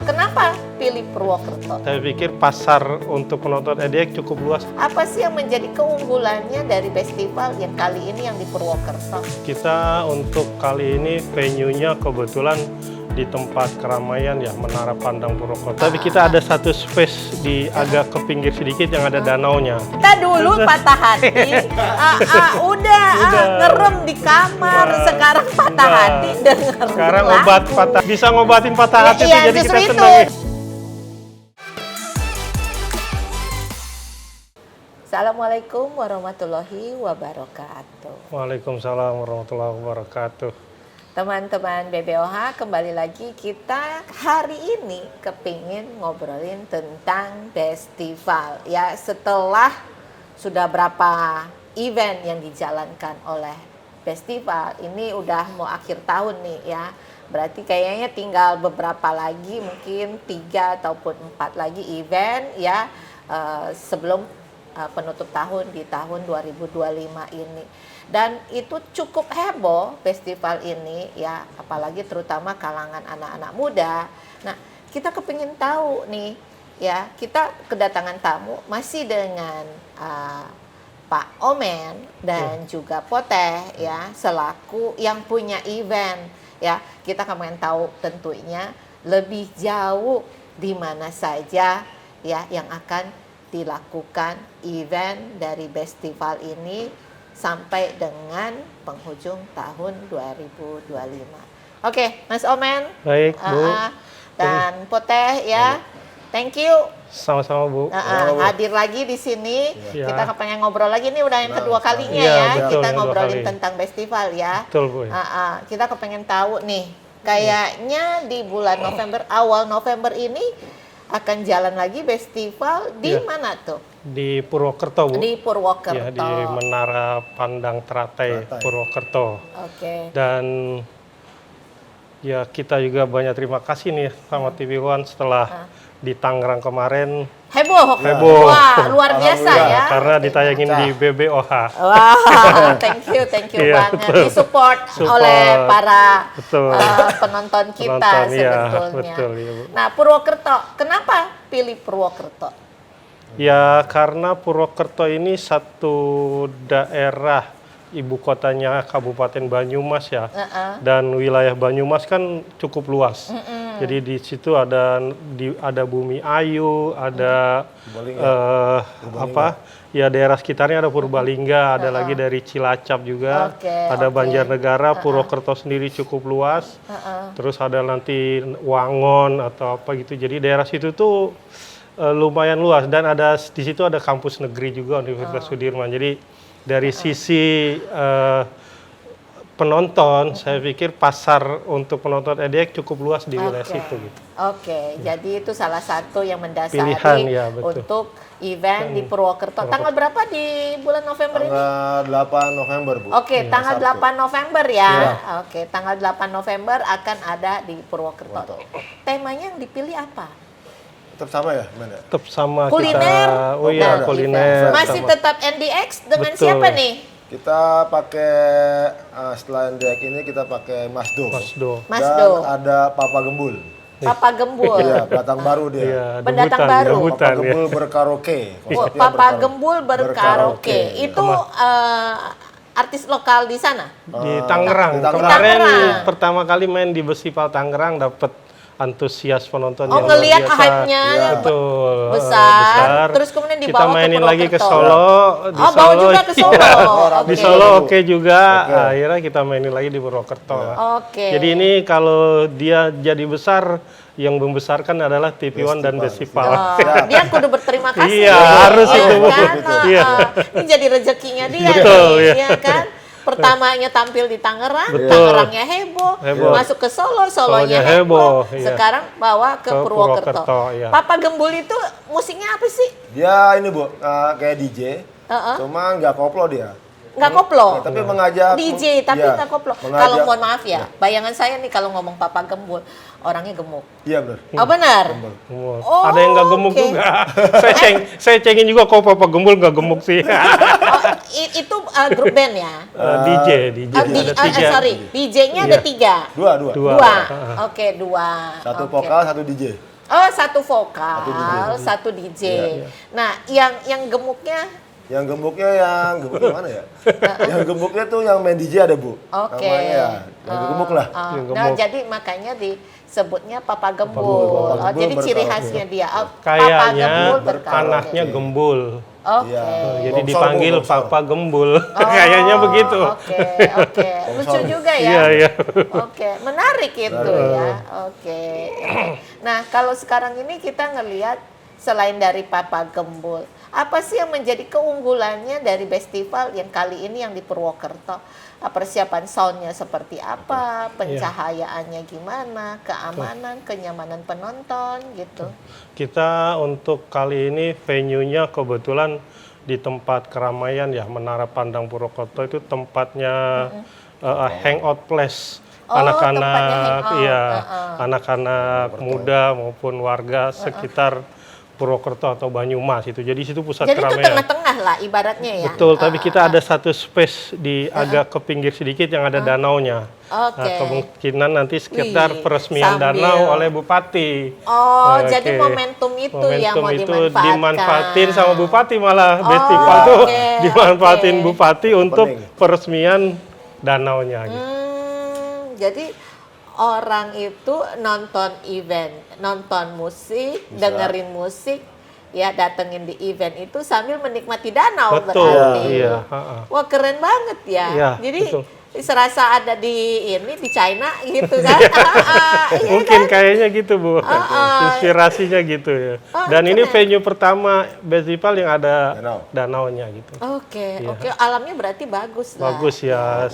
Kenapa pilih Purwokerto? Saya pikir pasar untuk penonton EDX cukup luas. Apa sih yang menjadi keunggulannya dari festival yang kali ini yang di Purwokerto? Kita untuk kali ini venue-nya kebetulan di tempat keramaian ya, Menara Pandang Purwokerto. Tapi kita ada satu space di agak ke pinggir sedikit yang ada danaunya. Kita dulu patah hati, udah ngerem di kamar, sekarang patah hati denger Sekarang lagu. obat patah, bisa ngobatin patah hati tuh, Iya, jadi justru kita itu. senang. Assalamualaikum warahmatullahi wabarakatuh. Waalaikumsalam warahmatullahi wabarakatuh. Teman-teman BBOH, kembali lagi kita hari ini kepingin ngobrolin tentang festival. Ya, setelah sudah berapa event yang dijalankan oleh festival, ini udah mau akhir tahun nih ya. Berarti kayaknya tinggal beberapa lagi, mungkin 3 ataupun 4 lagi event ya sebelum penutup tahun di tahun 2025 ini. Dan itu cukup heboh festival ini ya, apalagi terutama kalangan anak-anak muda. Nah, kita kepingin tahu nih ya, kita kedatangan tamu masih dengan Pak Omen dan juga Poteh ya, selaku yang punya event ya. Kita kepingin tahu tentunya lebih jauh di mana saja ya yang akan dilakukan event dari festival ini sampai dengan penghujung tahun 2025. Oke, Mas Omen. Baik, Bu. Dan Poteh ya. Thank you. Sama-sama, Bu. Hadir lagi di sini. Ya. Kita kepengen ngobrol lagi nih, udah yang kedua kalinya Iya, ya. betul, Kita yang ngobrolin 2 kali. tentang festival ya. Betul, Bu. Kita kepengen tahu nih, kayaknya di bulan November, awal November ini akan jalan lagi festival di mana tuh? Di Purwokerto, Bu. Di Purwokerto. Ya, di Menara Pandang Teratai Purwokerto. Oke. Dan ya kita juga banyak terima kasih nih sama TV One setelah di Tangerang kemarin. Heboh. Wah, luar biasa ya. Karena ditayangin di BBOH. Wah, thank you Iya, banget. betul. Disupport oleh para Betul. penonton kita Penonton, iya, sebetulnya. betul, iya, Bu. Nah, Purwokerto, kenapa pilih Purwokerto? Ya karena Purwokerto ini satu daerah ibu kotanya Kabupaten Banyumas ya. Dan wilayah Banyumas kan cukup luas. Jadi di situ ada Bumi Ayu, ada ya daerah sekitarnya ada Purbalingga, ada lagi dari Cilacap juga, ada Banjarnegara, Purwokerto sendiri cukup luas. Terus ada nanti Wangon atau apa gitu. Jadi daerah situ tuh lumayan luas, dan di situ ada kampus negeri juga, Universitas Sudirman. Jadi dari sisi penonton, saya pikir pasar untuk penonton EDX cukup luas di wilayah situ gitu. Jadi itu salah satu yang mendasari Pilihan, ya, betul. untuk event di Purwokerto. Tanggal berapa di bulan November ini? Tanggal 8 November, Bu. Tanggal 8 November ya. Tanggal 8 November akan ada di Purwokerto. Temanya yang dipilih apa? Tetap sama ya, gimana? Tetap sama Kuliner. kita. Oh iya, kuliner. Masih sama. tetap NDX dengan Betul. siapa nih? Kita pakai setelah NDX ini kita pakai Masdo. Masdo. Dan ada Papa Gembul. Papa Gembul. Iya, pendatang baru dia. Iya, Pendatang debutan, baru. debutan, Papa ya. Gembul berkaraoke. Papa Gembul berkaraoke. Berkaraoke. Itu artis lokal di sana? Di Tangerang. Di Tangerang. Kemarin Tangerang. pertama kali main di Festival Tangerang dapat antusias penonton Oh, yang luar ngelihat biasa. hype-nya Betul. besar. Terus kemudian dibawa kita mainin ke lagi ke Purwokerto. Solo. Di Oh, bawa juga ke Solo. iya. Oke. Di Solo oke juga. Akhirnya kita mainin lagi di Purwokerto. Oke. Jadi ini kalau dia jadi besar, yang membesarkan adalah TV One dan Festival. Dia kudu berterima kasih. Iya, ya. harus itu, Bu. Kan? Iya. Ini jadi rezekinya dia. Betul, nih, iya. ya kan? Pertamanya tampil di Tangerang, Betul. Tangerangnya heboh. Masuk ke Solo, Solonya Solonya heboh. heboh, iya. Sekarang bawa ke Purwokerto. Purwokerto, iya. Papa Gembul itu musiknya apa sih? Dia ini, Bu, kayak DJ. Cuma nggak koplo dia. Nggak koplo? Tapi mengajak DJ, tapi iya, nggak koplo. mengajak- Kalau mohon maaf ya, bayangan saya nih kalau ngomong Papa Gembul, orangnya gemuk. Iya, benar. Oh benar? Oh, Ada yang nggak gemuk oke. juga. saya cengin juga kok Papa Gembul nggak gemuk sih. Itu grup band ya? DJ. Ada 3. Sorry, DJ-nya ada 3. Dua. Oke, 2. Satu Oke. vokal, satu DJ. Oh, satu vokal, satu DJ. Iya. Nah, yang gemuknya? Yang gemuknya mana ya? Yang gemuknya tuh yang main DJ ada, Bu. Oke. Namanya ya, yang gemuk lah. Yang Nah, gemuk. jadi makanya disebutnya Papa Gembul. Gembul. Oh, jadi ciri berkah. khasnya dia. Oh, Papa Kayaknya Gembul berkah. anaknya gembul. Oke. Iya. Jadi Bongsor, dipanggil Bu, bongsor. Papa Gembul. Oh, Kayaknya begitu. Oke. Lucu juga ya. Iya, iya. Oke, menarik itu ya. Oke. Nah, kalau sekarang ini kita ngelihat selain dari Papa Gembul, apa sih yang menjadi keunggulannya dari festival yang kali ini yang di Purwokerto? Persiapan soundnya seperti apa, pencahayaannya gimana, keamanan, kenyamanan penonton gitu. Kita untuk kali ini venue-nya kebetulan di tempat keramaian ya, Menara Pandang Purwokerto itu tempatnya hangout place. Oh, tempatnya Anak-anak, hangout. iya, anak-anak muda maupun warga sekitar Purwokerto atau Banyumas itu. Jadi situ pusat Jadi itu keramaian. tengah-tengah lah ibaratnya ya. Betul, tapi kita ada satu space di agak ke pinggir sedikit yang ada danaunya. Oke. Nah, kemungkinan nanti sekitar Wih, peresmian sambil- danau oleh Bupati. Oh, Oke. jadi momentum itu yang mau Momentum itu dimanfaatkan. dimanfaatin sama Bupati malah festival tuh oke, dimanfaatin oke. Bupati untuk Opening. peresmian danaunya. Gitu. Jadi orang itu nonton event, nonton musik, dengerin musik, ya datengin di event itu sambil menikmati danau Betul, berarti. iya. Ha-ha. Wah, keren banget ya. Iya, Jadi betul. serasa ada di China gitu kan. Iya Mungkin kan? kayaknya gitu, Bu. Inspirasinya gitu ya. Dan ini venue pertama festival yang ada danaunya gitu. Oke, alamnya berarti bagus lah. Bagus ya,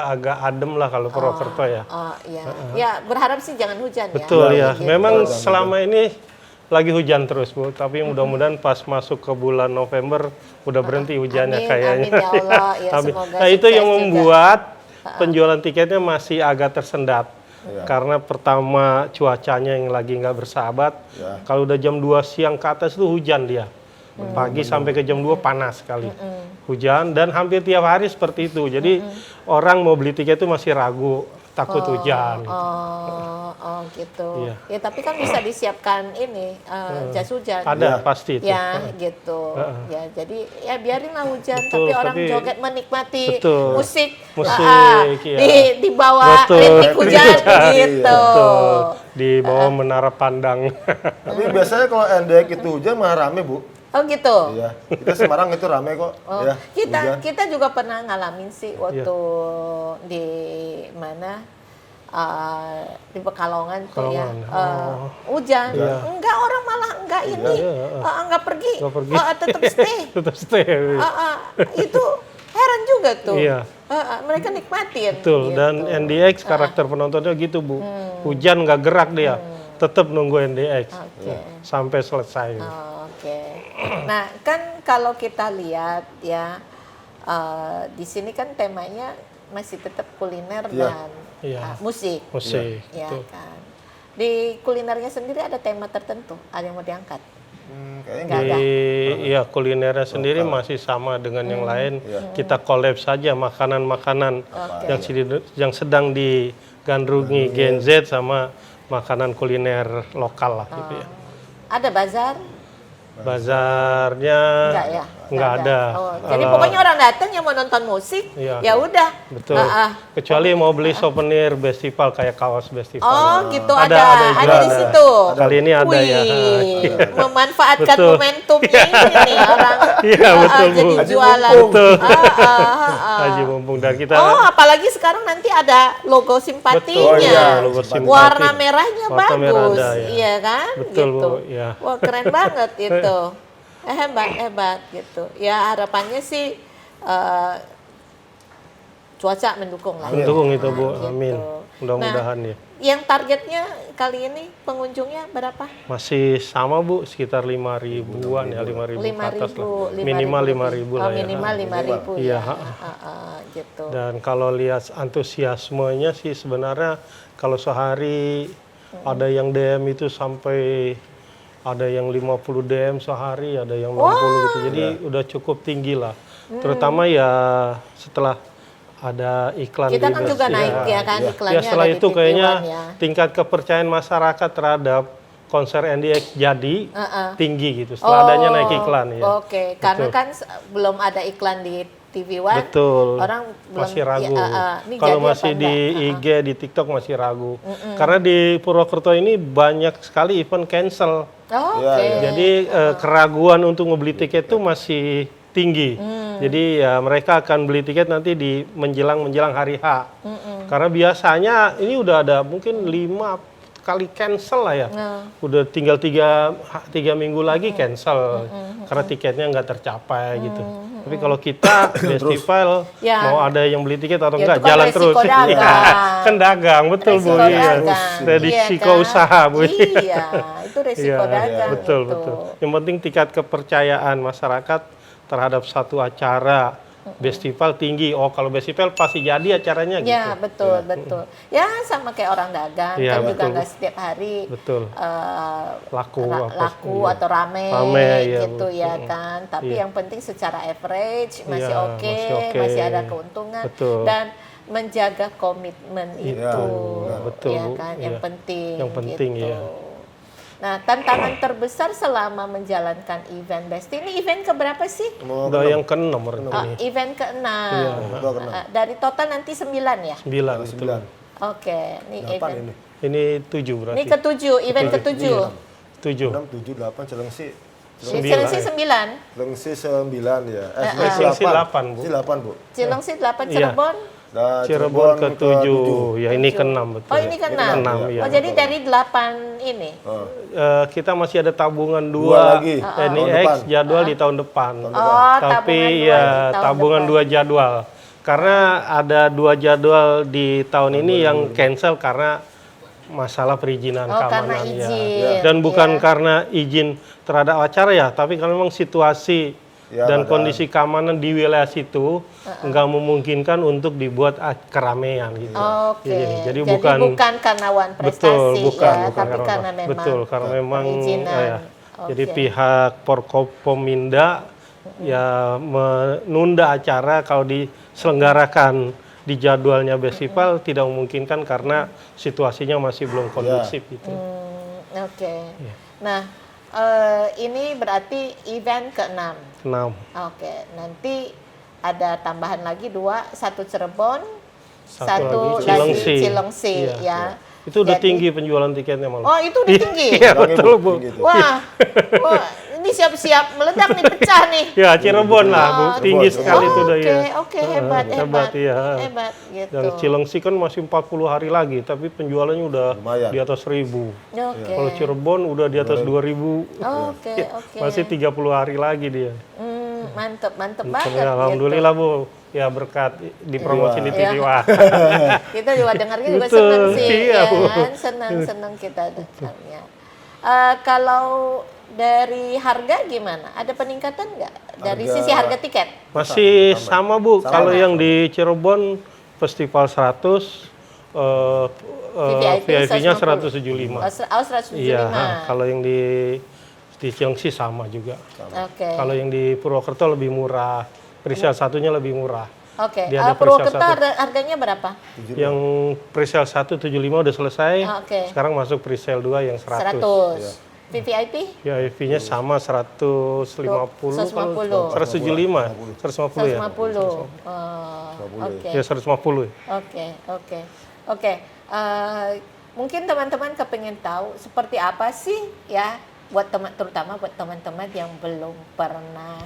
agak adem lah kalau Purwokerto ya. Oh iya. Ya, berharap sih jangan hujan ya. Betul ya. Gitu. Memang selama ini lagi hujan terus, Bu. Tapi mudah-mudahan pas masuk ke bulan November udah berhenti hujannya Amin, kayaknya. amin ya Allah. Ya, Amin. semoga Nah, itu sukses yang juga. membuat penjualan tiketnya masih agak tersendat. Karena pertama cuacanya yang lagi nggak bersahabat. Kalau udah jam 2 siang ke atas itu hujan dia. Pagi sampai ke jam 2 panas sekali. Hujan dan hampir tiap hari seperti itu. Jadi orang mau beli tiket itu masih ragu, takut hujan. Oh gitu. Iya. Ya tapi kan bisa disiapkan ini jas hujan. Ada pasti itu. Ya gitu. Ya jadi ya biarinlah hujan, Betul, tapi orang tapi- joget menikmati Betul. musik, Musik, di bawah Betul. rintik hujan Hujan. gitu. Betul. Di bawah menara pandang. Tapi biasanya kalau NDX itu hujan malah rame, Bu. Oh gitu. Iya. Kita Semarang itu rame kok. Oh, Ya, kita hujan. kita juga pernah ngalamin sih waktu di mana di Pekalongan tuh ya Pekalongan. hujan. Iya. Enggak, orang malah enggak ini enggak pergi, Nggak pergi. Tetap stay. Tetap stay. Itu heran juga tuh. Iya. Mereka nikmatin. Betul. gitu. Dan NDX karakter penontonnya gitu, Bu. Hujan nggak gerak dia. Tetap nunggu NDX Oke. sampai selesai. Oke. Nah, kan kalau kita lihat ya di sini kan temanya masih tetap kuliner dan Iya. musik. Musik. Ya Betul. kan. Di kulinernya sendiri ada tema tertentu, ada yang mau diangkat? Kayaknya Nggak ada. Iya, kulinernya sendiri masih sama dengan yang lain. Kita collab saja makanan-makanan yang sedang digandrungi Gen Z sama makanan kuliner lokal lah gitu ya. Ada bazar? Bazarnya Enggak ya? nggak ada. Oh, jadi pokoknya orang datang yang mau nonton musik, Iya. ya udah. Betul. Kecuali mau beli souvenir festival kayak kaos festival. Oh, gitu Ada ada juga. di situ. Kali ini ada ya. Wih, memanfaatkan Betul. momentumnya ini nih orang. Iya, betul, Bu. Jadi Haji jualan. Betul. Haji Ah. mumpung dan kita Oh, apalagi sekarang nanti ada logo simpatinya. Betul, iya, logo simpati. Warna merahnya Warna merah bagus, ada, ya. iya kan? Betul, gitu. Bu, ya. Wah, keren banget itu. Hebat gitu. Ya harapannya sih cuaca mendukung lah. mendukung itu, Bu. Gitu. Amin. Mudah-mudahan ya. Yang targetnya kali ini pengunjungnya berapa? Masih sama, Bu, sekitar 5.000-an ya, 5.000 ke atas lah. 5.000, Minimal 5.000 lah ya. Minimal 5.000 Iya, ya. Gitu. Dan kalau lihat antusiasmenya sih sebenarnya kalau sehari ada yang DM itu sampai ada yang 50 DM sehari, ada yang 60 gitu. Jadi udah cukup tinggi lah. Terutama ya setelah ada iklan Kita di kan juga Best, naik ya kan Ya iklannya setelah ada di itu TV kayaknya One ya. tingkat kepercayaan masyarakat terhadap konser NDX jadi tinggi gitu. Setelah adanya naik iklan ya. Oke, karena kan belum ada iklan di TV One. Betul. Orang masih belum ragu. ini Kalau jadi masih apa di IG, di TikTok masih ragu. Karena di Purwokerto ini banyak sekali event cancel. Oke. Jadi keraguan untuk membeli tiket itu masih tinggi. Jadi ya mereka akan beli tiket nanti di menjelang hari H. Karena biasanya ini udah ada mungkin 5 kali cancel lah ya. Udah tinggal 3 minggu lagi cancel. Karena tiketnya nggak tercapai gitu. Tapi kalau kita festival mau ada yang beli tiket atau enggak, jalan terus. Kan dagang, betul Bu. Resiko usaha Bu. Iya, itu resiko dagang. Betul. Yang penting tingkat kepercayaan masyarakat terhadap satu acara festival tinggi. Oh, kalau festival pasti jadi acaranya gitu. Ya, betul. Ya, sama kayak orang dagang, kan juga nggak setiap hari laku atau rame gitu ya kan. Tapi yang penting secara average masih oke, masih ada keuntungan dan menjaga komitmen itu. Ya kan, yang penting gitu. Nah, tantangan terbesar selama menjalankan event Besti, ini event keberapa sih? Udah yang ke-6 event ke-6. Dari total nanti 9 ya? 9. Oke, ini event. Ini 7 berarti. Ini ke-7, event ke-7. 7. 6, 7, 8, Cilengsi. Cilengsi 9. Cilengsi 9 ya. Cilengsi 8 Bu. Cilengsi 8 Bu. Cilengsi 8, Cirebon? Cirebon ke-7, ya ini ke-6 betul. Oh ini ke-6? Ya. Oh jadi dari 8 ini? Kita masih ada tabungan 2 lagi. NDX jadwal di tahun depan. Tapi tabungan 2 jadwal. Karena ada 2 jadwal di tahun ini yang cancel karena masalah perizinan keamanan. Karena izin. Dan bukan karena izin terhadap acara ya, tapi kalau memang situasi dan kondisi keamanan di wilayah situ nggak memungkinkan untuk dibuat keramaian gitu. Jadi bukan karena wan prestasi tapi karena memang perizinan. Jadi pihak Porkopominda ya menunda acara kalau diselenggarakan di jadwalnya festival tidak memungkinkan karena situasinya masih belum kondusif gitu. Nah, ini berarti event ke-6. 6. Nanti ada tambahan lagi 2, 1 Cirebon, 1 lagi Cilengsi ya. Itu udah tinggi penjualan tiketnya malah. Oh, itu udah tinggi. Iya, betul Bu. Wah, ini siap-siap meledak nih, pecah nih. Ya, Cirebon lah Bu, tinggi sekali itu udah ya. Oke, hebat ya. Hebat gitu. Dan Cilengsi kan masih 40 hari lagi, tapi penjualannya udah di atas 1.000. Kalau Cirebon udah di atas 2.000. Masih 30 hari lagi dia. Mantep banget. Alhamdulillah Bu. Ya berkat dipromosi di TV Wah. Kita juga dengarnya juga senang sih, ya kan? Senang kita dengarnya. Kalau dari harga gimana? Ada peningkatan nggak dari sisi harga tiket? Masih sama Bu. Kalau yang di Cirebon festival 100, VIP-nya 175. 175. Iya. Kalau yang di Cilengsi sama juga. Kalau yang di Purwokerto lebih murah. Presale satunya lebih murah. Purwokerto harganya berapa? Yang presale 1 75 udah selesai. Sekarang masuk presale 2 yang 100. VVIP? Ya, VIP-nya sama 150. 175 ya. 150. Ya 150. Oke. Mungkin teman-teman kepengen tahu seperti apa sih ya terutama buat teman-teman yang belum pernah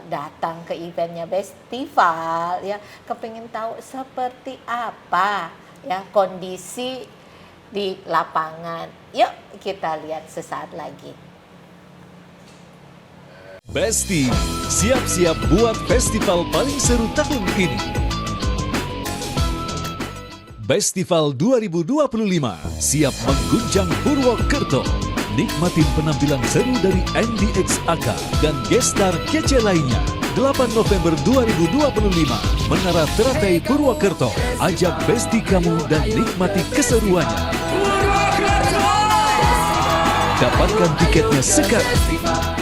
datang ke eventnya festival ya, kepingin tahu seperti apa ya kondisi di lapangan. Yuk kita lihat sesaat lagi. Besti, siap-siap buat festival paling seru tahun ini. Festival 2025 siap mengguncang Purwokerto. Nikmatin penampilan seru dari NDX AK dan gestar kece lainnya. 8 November 2025, Menara Teratai Purwokerto. Ajak besti kamu dan nikmati keseruannya. Dapatkan tiketnya sekarang.